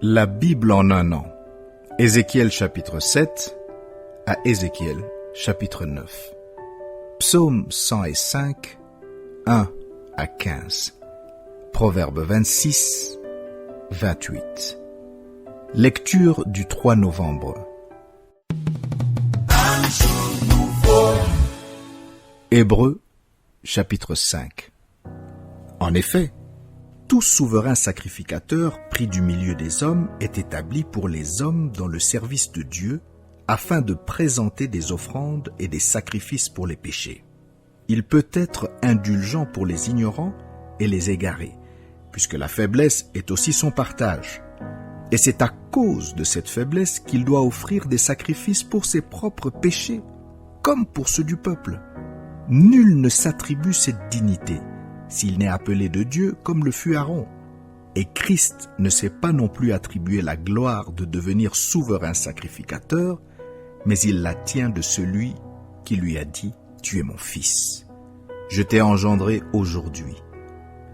La Bible en un an. Ézéchiel chapitre 7 à Ézéchiel chapitre 9. Psaume 105, 1 à 15. Proverbe 26, 28. Lecture du 3 novembre. Hébreux chapitre 5. En effet, tout souverain sacrificateur pris du milieu des hommes est établi pour les hommes dans le service de Dieu, afin de présenter des offrandes et des sacrifices pour les péchés. Il peut être indulgent pour les ignorants et les égarés, puisque la faiblesse est aussi son partage. Et c'est à cause de cette faiblesse qu'il doit offrir des sacrifices pour ses propres péchés, comme pour ceux du peuple. Nul ne s'attribue cette dignité, s'il n'est appelé de Dieu comme le fut Aaron. Et Christ ne s'est pas non plus attribué la gloire de devenir souverain sacrificateur, mais il la tient de celui qui lui a dit « Tu es mon fils. Je t'ai engendré aujourd'hui. »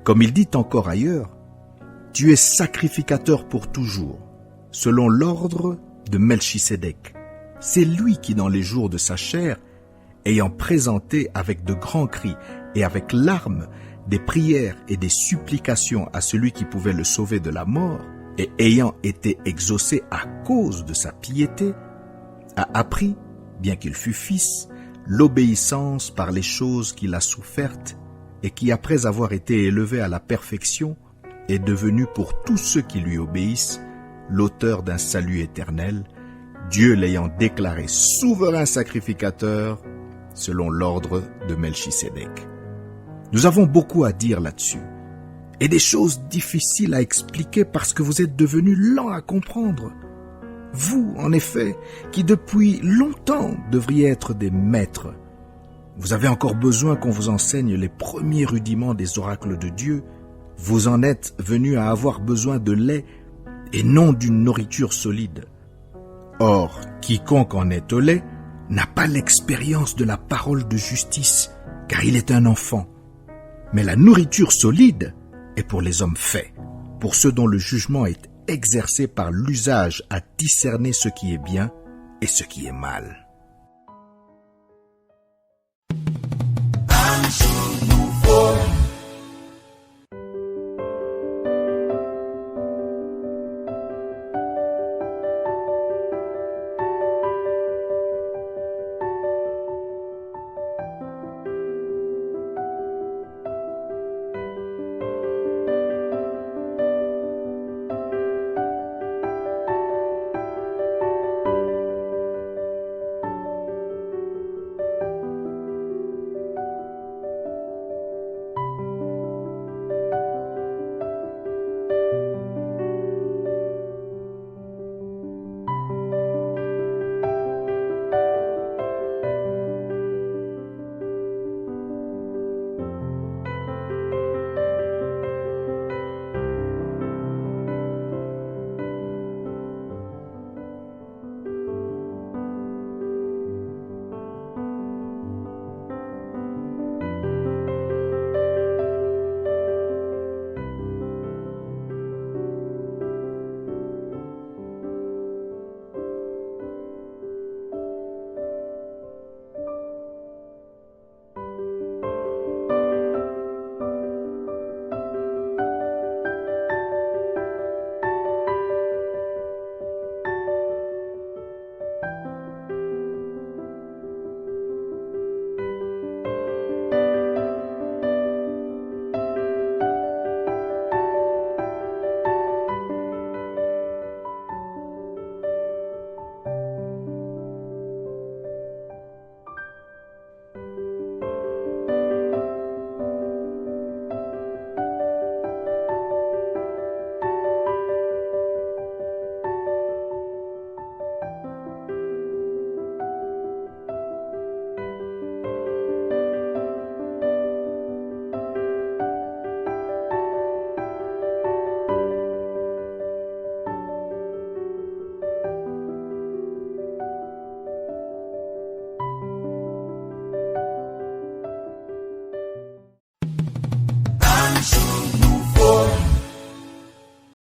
Comme il dit encore ailleurs, « Tu es sacrificateur pour toujours, selon l'ordre de Melchisédek. » C'est lui qui, dans les jours de sa chair, ayant présenté avec de grands cris et avec larmes des prières et des supplications à celui qui pouvait le sauver de la mort, et ayant été exaucé à cause de sa piété, a appris, bien qu'il fût fils, l'obéissance par les choses qu'il a souffertes, et qui, après avoir été élevé à la perfection, est devenu pour tous ceux qui lui obéissent l'auteur d'un salut éternel, Dieu l'ayant déclaré souverain sacrificateur selon l'ordre de Melchisédek. Nous avons beaucoup à dire là-dessus, et des choses difficiles à expliquer parce que vous êtes devenus lents à comprendre. Vous, en effet, qui depuis longtemps devriez être des maîtres, vous avez encore besoin qu'on vous enseigne les premiers rudiments des oracles de Dieu. Vous en êtes venus à avoir besoin de lait et non d'une nourriture solide. Or, quiconque en est au lait n'a pas l'expérience de la parole de justice, car il est un enfant. Mais la nourriture solide est pour les hommes faits, pour ceux dont le jugement est exercé par l'usage à discerner ce qui est bien et ce qui est mal. Un jour nouveau.